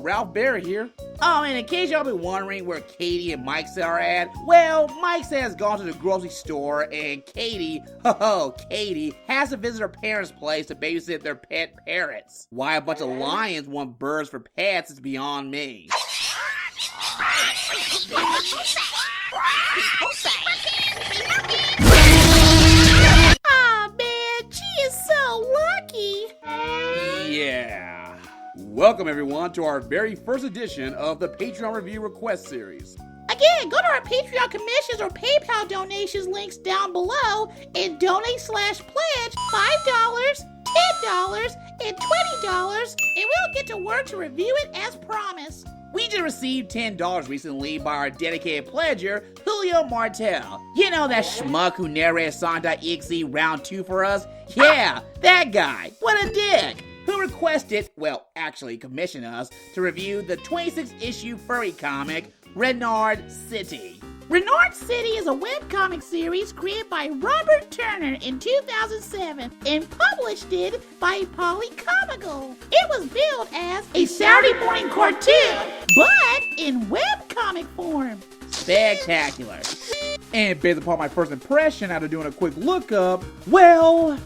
Ralph Bear here. Oh, and in case y'all been wondering where Katie and Mike's are at, well, Mike's has gone to the grocery store, and Katie has to visit her parents' place to babysit their pet parrots. Why a bunch of lions want birds for pets is beyond me. Aw, man, she is so lucky. Yeah. Welcome, everyone, to our very first edition of the Patreon Review Request Series. Again, go to our Patreon commissions or PayPal donations links down below and donate/pledge $5, $10, and $20, and we'll get to work to review it as promised. We just received $10 recently by our dedicated pledger, Juio Martell. You know that schmuck who narrated Song.exe round 2 for us? Yeah, that guy. What a dick. Who requested, well, actually commissioned us to review the 26th issue furry comic, Reynard City. Reynard City is a webcomic series created by Robert Turner in 2007 and published by Polycomical. It was billed as a Saturday morning cartoon, but in webcomic form. Spectacular. And based upon my first impression after doing a quick lookup, well,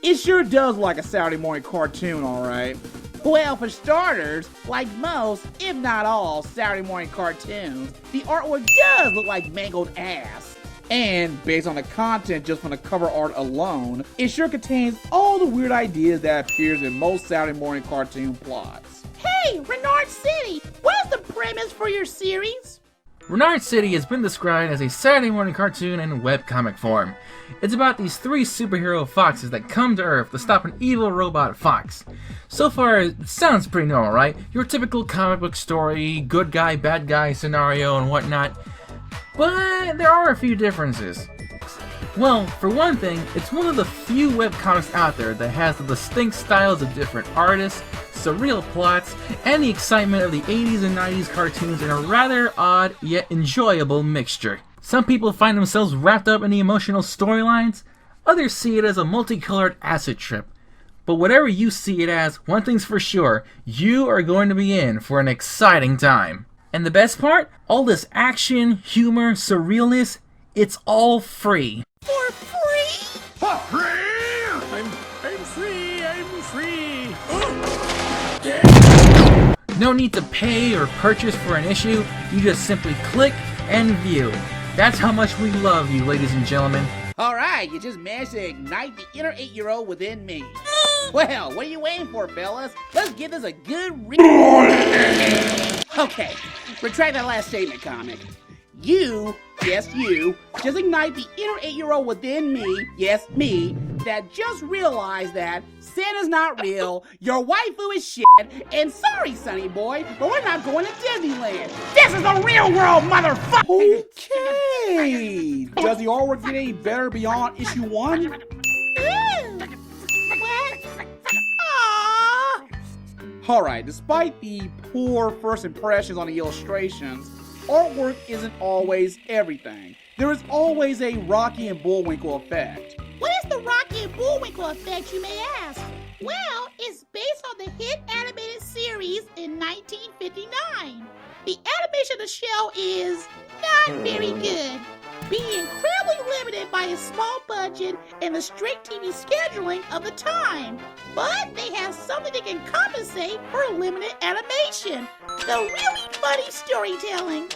it sure does like a Saturday morning cartoon, alright. Well, for starters, like most, if not all, Saturday morning cartoons, the artwork does look like mangled ass. And based on the content just from the cover art alone, it sure contains all the weird ideas that appears in most Saturday morning cartoon plots. Hey, Reynard City, what is the premise for your series? Reynard City has been described as a Saturday morning cartoon in webcomic form. It's about these 3 superhero foxes that come to Earth to stop an evil robot fox. So far, it sounds pretty normal, right? Your typical comic book story, good guy, bad guy scenario and whatnot. But there are a few differences. Well, for one thing, it's one of the few webcomics out there that has the distinct styles of different artists, surreal plots, and the excitement of the 80s and 90s cartoons in a rather odd yet enjoyable mixture. Some people find themselves wrapped up in the emotional storylines, others see it as a multicolored acid trip. But whatever you see it as, one thing's for sure, you are going to be in for an exciting time. And the best part? All this action, humor, surrealness, it's all free. For free? For free! I'm free! Oh. No need to pay or purchase for an issue, you just simply click and view. That's how much we love you, ladies and gentlemen. Alright, you just managed to ignite the inner 8-year-old within me. Well, what are you waiting for, fellas? Let's give this a good Okay, retract that last statement, comic. You, yes you, just ignite the inner 8-year-old within me, yes me, that just realized that Santa's not real, your waifu is shit, and sorry, sonny boy, but we're not going to Disneyland. This is the real world, motherfucker! Okay, does the artwork get any better beyond issue 1? Ooh. What? Aww. Alright, despite the poor first impressions on the illustrations, artwork isn't always everything. There is always a Rocky and Bullwinkle effect. What is the Rocky and Bullwinkle effect, you may ask? Well, it's based on the hit animated series in 1959. The animation of the show is not very good, being incredibly limited by its small budget and the strict TV scheduling of the time. But they have something that can compensate for limited animation, the really funny storytelling.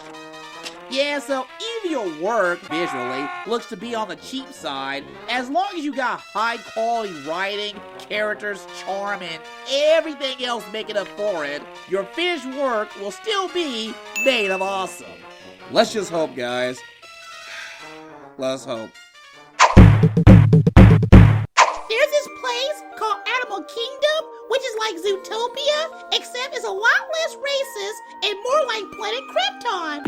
Yeah, so even your work, visually, looks to be on the cheap side, as long as you got high quality writing, characters, charm, and everything else making up for it, your finished work will still be made of awesome. Let's just hope, guys. Let's hope. There's this place called Animal Kingdom, which is like Zootopia, except it's a lot less racist and more like Planet Krypton.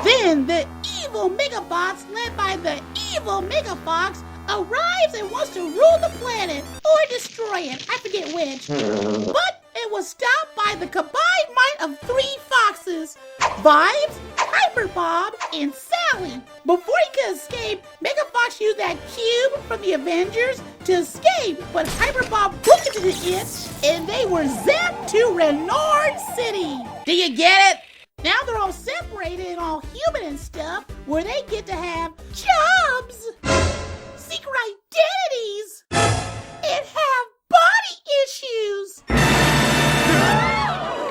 Then the evil Megabots, led by the evil Megafox, arrives and wants to rule the planet or destroy it. I forget which. But and was stopped by the combined might of 3 foxes, Vibes, Hyper Bob, and Sally. Before he could escape, Mega Fox used that cube from the Avengers to escape, but Hyper Bob booked into it, and they were zapped to Reynard City. Do you get it? Now they're all separated and all human and stuff, where they get to have jobs, secret identities, and have body issues.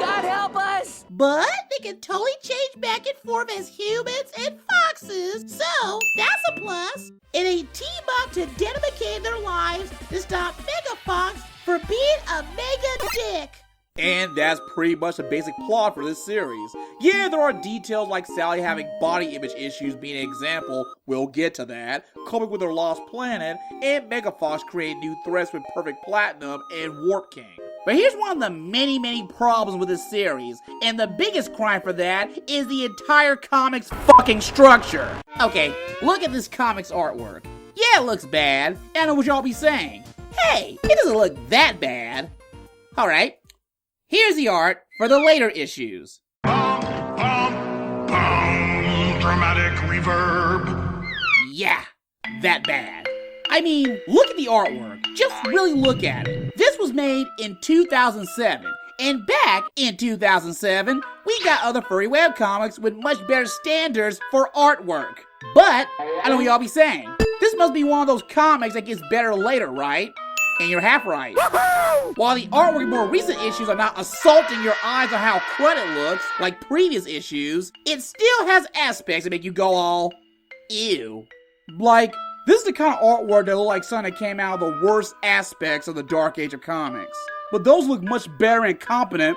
God help us! But they can totally change back and forth as humans and foxes, so that's a plus. And they team up to dedicate their lives to stop Mega Fox for being a mega dick. And that's pretty much the basic plot for this series. Yeah, there are details like Sally having body image issues being an example, we'll get to that, coping with her lost planet, and Mega Fox creating new threats with Perfect Platinum and Warp King. But here's one of the many problems with this series, and the biggest crime for that is the entire comic's fucking structure. Okay, look at this comic's artwork. Yeah, it looks bad, and I know what y'all be saying. Hey, it doesn't look that bad. Alright. Here's the art for the later issues. Dramatic reverb. Yeah, that bad. I mean, look at the artwork. Just really look at it. This was made in 2007. And back in 2007, we got other furry webcomics with much better standards for artwork. But, I know what y'all be saying. This must be one of those comics that gets better later, right? And you're half right. While the artwork in more recent issues are not assaulting your eyes on how crud it looks, like previous issues, it still has aspects that make you go all, ew. Like, this is the kind of artwork that look like something that came out of the worst aspects of the dark age of comics. But those look much better and competent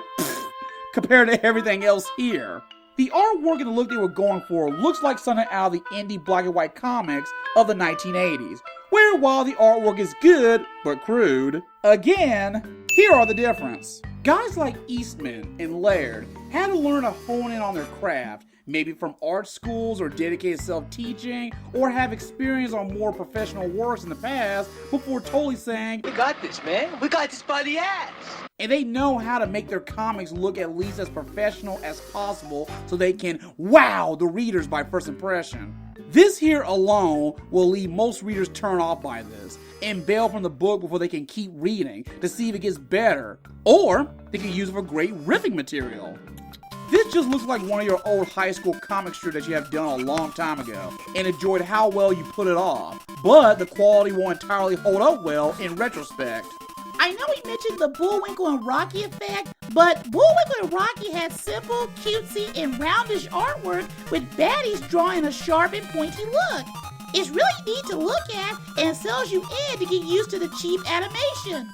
compared to everything else here. The artwork and the look they were going for looks like something out of the indie black and white comics of the 1980s. Where while the artwork is good, but crude, again, here are the difference. Guys like Eastman and Laird had to learn to hone in on their craft, maybe from art schools or dedicated self-teaching, or have experience on more professional works in the past before totally saying, We got this, man. We got this by the ass. And they know how to make their comics look at least as professional as possible so they can wow the readers by first impression. This here alone will leave most readers turned off by this and bail from the book before they can keep reading to see if it gets better, or they can use it for great riffing material. This just looks like one of your old high school comic strips that you have done a long time ago and enjoyed how well you put it off, but the quality won't entirely hold up well in retrospect. I know we mentioned the Bullwinkle and Rocky effect, but Bullwinkle and Rocky had simple, cutesy, and roundish artwork with baddies drawing a sharp and pointy look. It's really neat to look at and sells you in to get used to the cheap animation.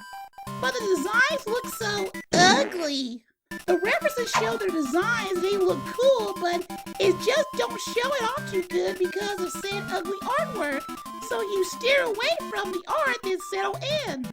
But the designs look so ugly. The references show their designs, they look cool, but it just don't show it off too good because of said ugly artwork. So you steer away from the art then settle in.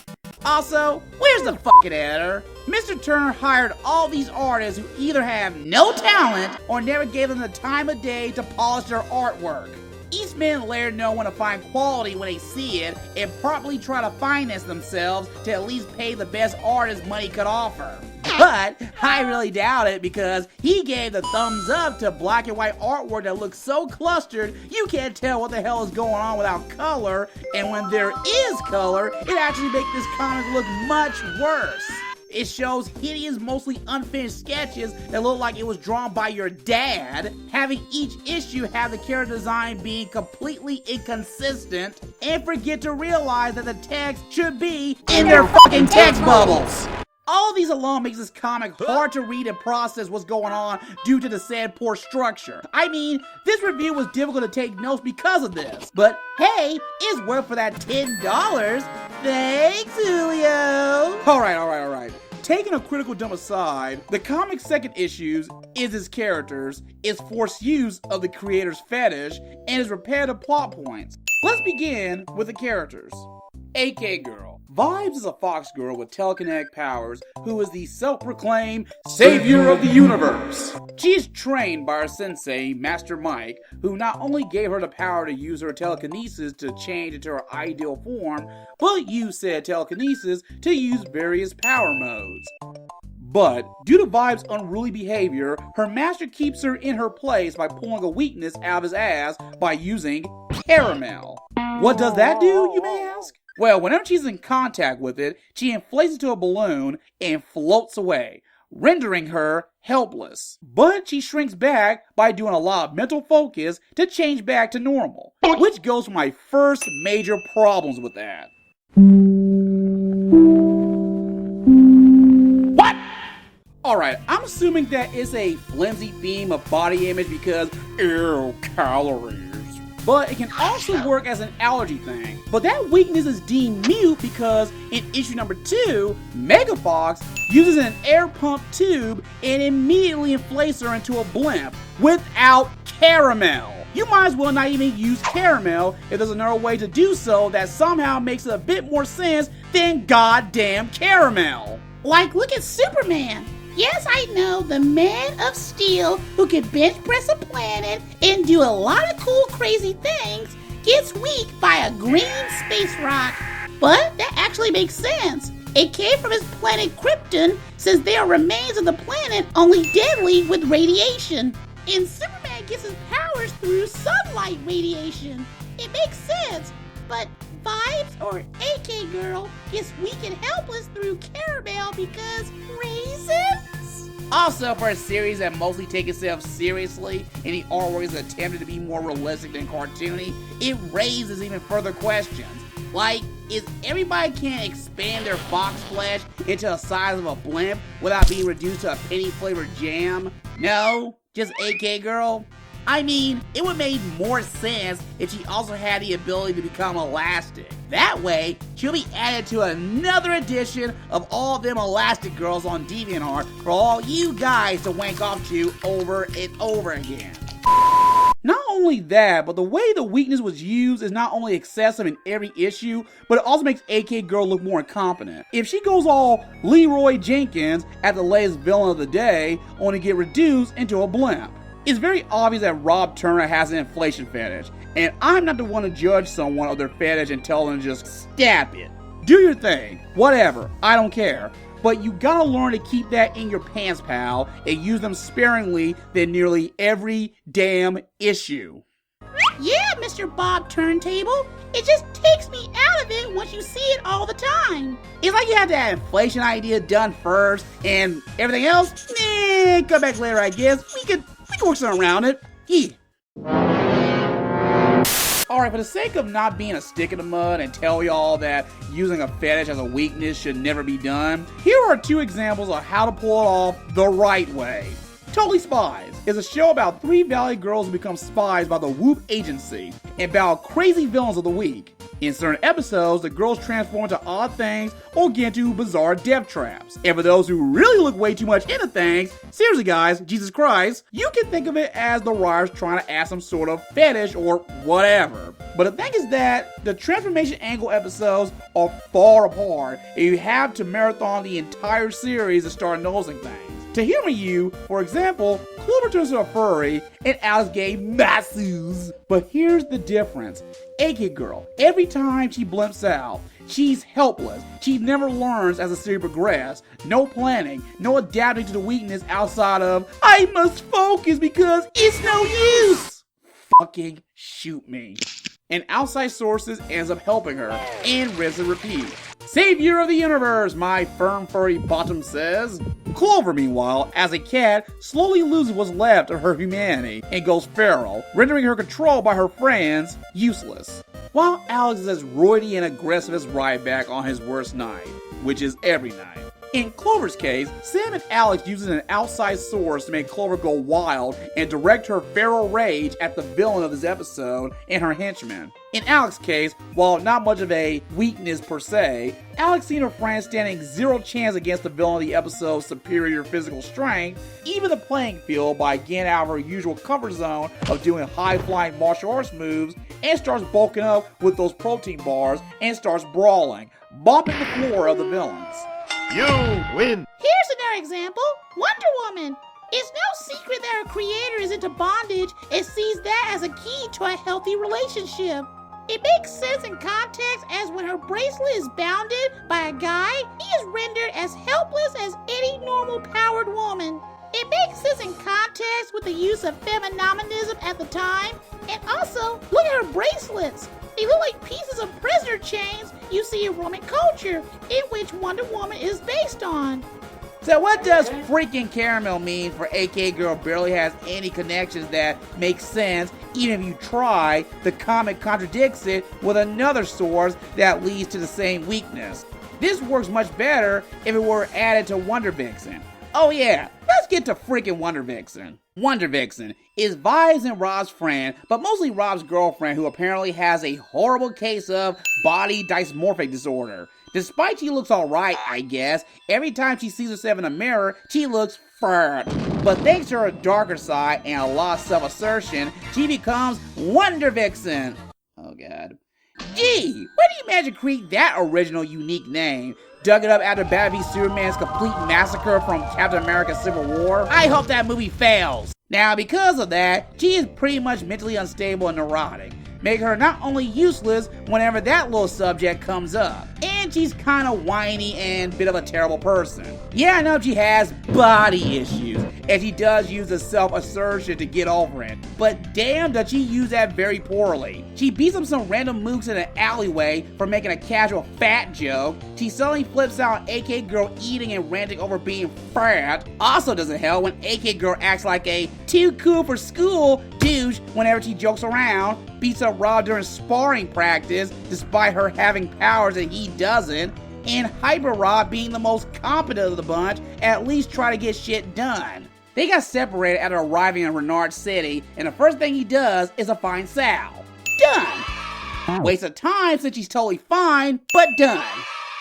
Also, where's the fucking editor? Mr. Turner hired all these artists who either have no talent or never gave them the time of day to polish their artwork. Eastman and Laird know when to find quality when they see it and properly try to finance themselves to at least pay the best artist money could offer. But I really doubt it because he gave the thumbs up to black and white artwork that looks so clustered you can't tell what the hell is going on without color, and when there is color, it actually makes this comic look much worse. It shows hideous, mostly unfinished sketches that look like it was drawn by your dad, having each issue have the character design being completely inconsistent, and forget to realize that the text should be in their fucking text bubbles. All these alone makes this comic hard to read and process what's going on due to the sad poor structure. I mean, this review was difficult to take notes because of this, but hey, it's worth for that $10. Thanks, Juio. Alright. Taking a critical dump aside, the comic's second issue is its characters, its forced use of the creator's fetish, and its repetitive plot points. Let's begin with the characters. AK Girl. Vibes is a fox girl with telekinetic powers who is the self-proclaimed savior of the universe. She is trained by her sensei, Master Mike, who not only gave her the power to use her telekinesis to change into her ideal form, but used said telekinesis to use various power modes. But due to Vibe's unruly behavior, her master keeps her in her place by pulling a weakness out of his ass by using caramel. What does that do, you may ask? Well, whenever she's in contact with it, she inflates into a balloon and floats away, rendering her helpless. But she shrinks back by doing a lot of mental focus to change back to normal, which goes to my first major problems with that. What? Alright, I'm assuming that it's a flimsy theme of body image because, ew, calories. But it can also work as an allergy thing. But that weakness is deemed mute because in issue number 2, Megafox uses an air pump tube and immediately inflates her into a blimp without caramel. You might as well not even use caramel if there's another way to do so that somehow makes it a bit more sense than goddamn caramel. Like, look at Superman. Yes, I know, the man of steel who can bench press a planet and do a lot of cool crazy things gets weak by a green space rock. But that actually makes sense. It came from his planet Krypton, since they are remains of the planet only deadly with radiation. And Superman gets his powers through sunlight radiation. It makes sense, but Vibes or AK Girl gets weak and helpless through caramel because raisins? Also, for a series that mostly takes itself seriously and the artwork is attempted to be more realistic than cartoony, it raises even further questions. Like, is everybody can't expand their fox flesh into the size of a blimp without being reduced to a penny-flavored jam? No? Just AK Girl? I mean, it would make more sense if she also had the ability to become elastic. That way, she'll be added to another edition of all them elastic girls on DeviantArt for all you guys to wank off to over and over again. Not only that, but the way the weakness was used is not only excessive in every issue, but it also makes AK Girl look more incompetent. If she goes all Leroy Jenkins at the latest villain of the day, only to get reduced into a blimp. It's very obvious that Rob Turner has an inflation fetish, and I'm not the one to judge someone of their fetish and tell them to just stab it. Do your thing, whatever, I don't care. But you gotta learn to keep that in your pants, pal, and use them sparingly than nearly every damn issue. Yeah, Mr. Bob Turntable. It just takes me out of it once you see it all the time. It's like you have that inflation idea done first, and everything else, come back later, I guess. We can work something around it. Yeah. Alright, for the sake of not being a stick in the mud and tell y'all that using a fetish as a weakness should never be done, here are 2 examples of how to pull it off the right way. Totally Spies is a show about 3 valley girls who become spies by the Whoop Agency and about crazy villains of the week. In certain episodes, the girls transform into odd things or get into bizarre death traps. And for those who really look way too much into things, seriously guys, Jesus Christ, you can think of it as the writers trying to add some sort of fetish or whatever. But the thing is that the transformation angle episodes are far apart and you have to marathon the entire series to start noticing things. To Humor You, for example, Clover turns to a furry and Alice gave masseuse. But here's the difference. AK Girl, every time she blimps out, she's helpless. She never learns as the series progresses. No planning, no adapting to the weakness outside of, I must focus because it's no use. Fucking shoot me. And outside sources ends up helping her, and rinse and repeat. Savior of the universe, my firm furry bottom says. Clover, meanwhile, as a cat, slowly loses what's left of her humanity and goes feral, rendering her controlled by her friends useless. While Alex is as roidy and aggressive as Ryback on his worst night, which is every night. In Clover's case, Sam and Alex uses an outside source to make Clover go wild and direct her feral rage at the villain of this episode and her henchmen. In Alex's case, while not much of a weakness per se, Alex seen her friends standing 0 chance against the villain of the episode's superior physical strength, even the playing field by getting out of her usual comfort zone of doing high-flying martial arts moves and starts bulking up with those protein bars and starts brawling, bopping the floor of the villains. You win! Here's another example. Wonder Woman. It's no secret that her creator is into bondage and sees that as a key to a healthy relationship. It makes sense in context as when her bracelet is bounded by a guy, he is rendered as helpless as any normal powered woman. It makes sense in context with the use of feminism at the time. And also, look at her bracelets. They look like pieces of prisoner chains you see in Roman culture, in which Wonder Woman is based on. So what does freaking caramel mean for AK Girl barely has any connections that make sense even if you try? The comic contradicts it with another source that leads to the same weakness. This works much better if it were added to Wonder Vixen. Oh yeah, let's get to freaking Wonder Vixen. Wonder Vixen is Vi's and Rob's friend, but mostly Rob's girlfriend, who apparently has a horrible case of body dysmorphic disorder. Despite she looks alright, I guess, every time she sees herself in a mirror, she looks fat. But thanks to her darker side and a lot of self-assertion, she becomes Wonder Vixen. Oh god. Gee, where do you imagine creating that original unique name? Dug it up after Batman v Superman's complete massacre from Captain America Civil War? I hope that movie fails. Now, because of that, she is pretty much mentally unstable and neurotic, making her not only useless whenever that little subject comes up, and she's kinda whiny and bit of a terrible person. Yeah, I know she has body issues, and she does use the self-assertion to get over it, but damn does she use that very poorly. She beats up some random mooks in an alleyway for making a casual fat joke. She suddenly flips out AK Girl eating and ranting over being fat. Also doesn't help when AK Girl acts like a too cool for school douche whenever she jokes around, beats up Rob during sparring practice despite her having powers and he doesn't, and Hyper Rob being the most competent of the bunch, at least try to get shit done. They got separated after arriving in Reynard City, and the first thing he does is to find Sal. Done! Waste of time since she's totally fine, but done.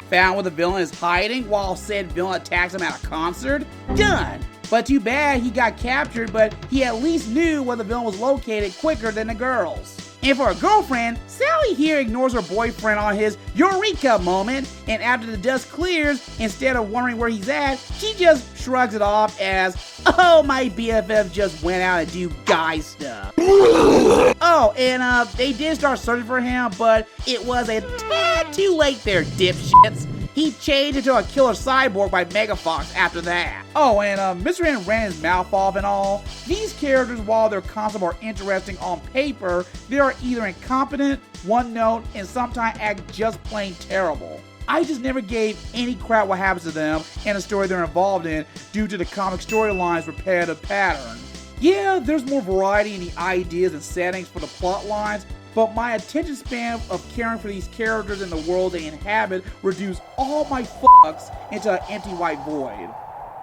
Found where the villain is hiding while said villain attacks him at a concert? Done! But too bad he got captured, but he at least knew where the villain was located quicker than the girls. And for a girlfriend, Sally here ignores her boyfriend on his Eureka moment, and after the dust clears, instead of wondering where he's at, she just shrugs it off as, oh, my BFF just went out and do guy stuff. Oh, and they did start searching for him, but it was a tad too late there, dipshits. He changed into a killer cyborg by Megafox after that. Oh, and Mystery and ran his mouth off and all. These characters, while their concepts are interesting on paper, they are either incompetent, one note, and sometimes act just plain terrible. I just never gave any crap what happens to them and the story they're involved in due to the comic storyline's repetitive pattern. Yeah, there's more variety in the ideas and settings for the plot lines, but my attention span of caring for these characters and the world they inhabit reduced all my fucks into an empty white void.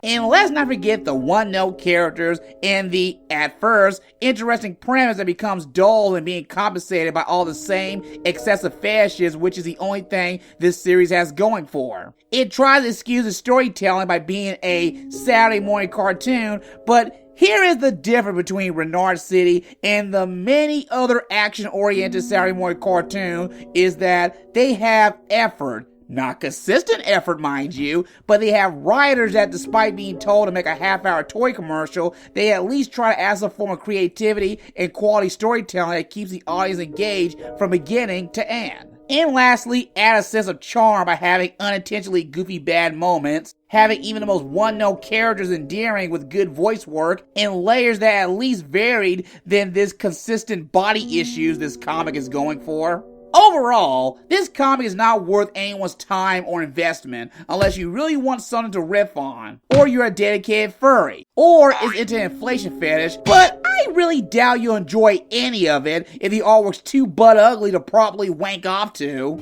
And let's not forget the one-note characters and the, at first, interesting premise that becomes dull and being compensated by all the same excessive fashions, which is the only thing this series has going for. It tries to excuse the storytelling by being a Saturday morning cartoon, but here is the difference between Reynard City and the many other action-oriented Saturday morning cartoon is that they have effort. Not consistent effort, mind you, but they have writers that, despite being told to make a half-hour toy commercial, they at least try to add some form of creativity and quality storytelling that keeps the audience engaged from beginning to end. And lastly, add a sense of charm by having unintentionally goofy bad moments, having even the most one-note characters endearing with good voice work, and layers that at least varied than this consistent body issues this comic is going for. Overall, this comic is not worth anyone's time or investment unless you really want something to riff on, or you're a dedicated furry, or is into inflation fetish, but I really doubt you'll enjoy any of it if the artwork's too butt ugly to properly wank off to.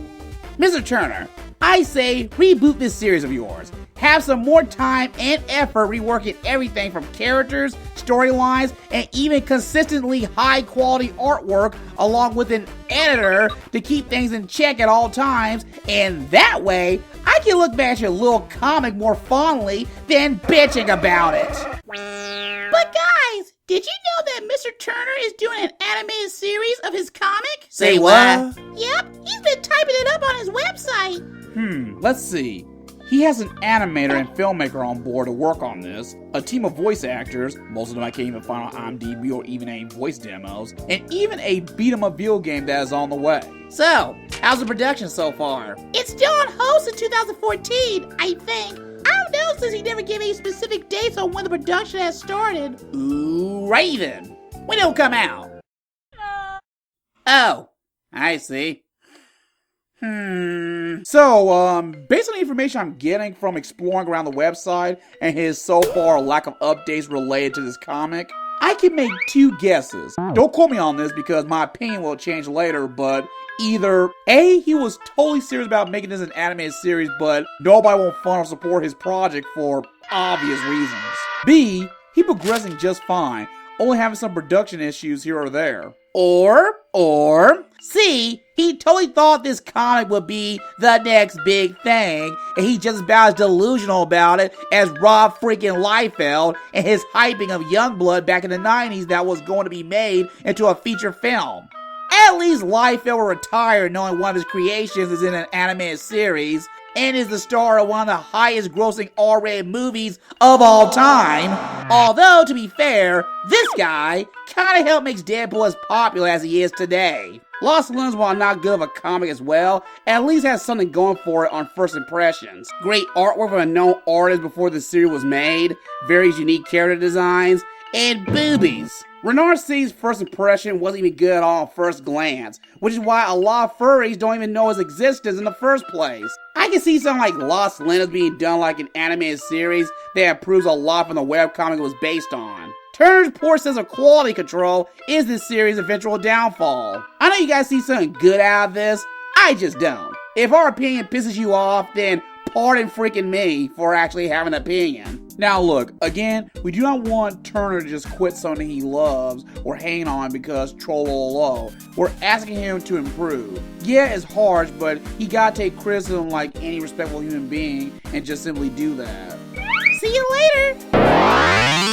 Mr. Turner, I say reboot this series of yours. Have some more time and effort reworking everything from characters, storylines, and even consistently high-quality artwork along with an editor to keep things in check at all times, and that way, I can look back at your little comic more fondly than bitching about it. But guys, did you know that Mr. Turner is doing an animated series of his comic? Say what? Yep, he's been typing it up on his website. Let's see. He has an animator and filmmaker on board to work on this, a team of voice actors, most of them I can't even find on IMDb or even any voice demos, and even a beat-em-up video game that is on the way. So, how's the production so far? It's still on hold since 2014, I think. I don't know since he never gave any specific dates on when the production has started. Ooh, Raven. When it'll come out? Oh, I see. So, based on the information I'm getting from exploring around the website and his so far lack of updates related to this comic, I can make two guesses. Don't quote me on this because my opinion will change later, but either A, he was totally serious about making this an animated series, but nobody won't fund or support his project for obvious reasons. B, he progressing just fine, only having some production issues here or there. Or C, he totally thought this comic would be the next big thing, and he just about as delusional about it as Rob freaking Liefeld and his hyping of Youngblood back in the 90s that was going to be made into a feature film. At least Liefeld will retire knowing one of his creations is in an animated series, and is the star of one of the highest grossing R-rated movies of all time. Although, to be fair, this guy kinda helped make Deadpool as popular as he is today. Lost Limbs, while not good of a comic as well, at least has something going for it on first impressions. Great artwork from a known artist before the series was made, very unique character designs, and boobies. Reynard City's first impression wasn't even good at all at first glance, which is why a lot of furries don't even know his existence in the first place. I can see something like Lost Limbs being done like an animated series that improves a lot from the webcomic it was based on. Turner's poor sense of quality control is this series' eventual downfall. I know you guys see something good out of this, I just don't. If our opinion pisses you off, then pardon freaking me for actually having an opinion. Now look, again, we do not want Turner to just quit something he loves or hang on because trollolo. We're asking him to improve. Yeah, it's harsh, but he gotta take criticism like any respectful human being and just simply do that. See you later!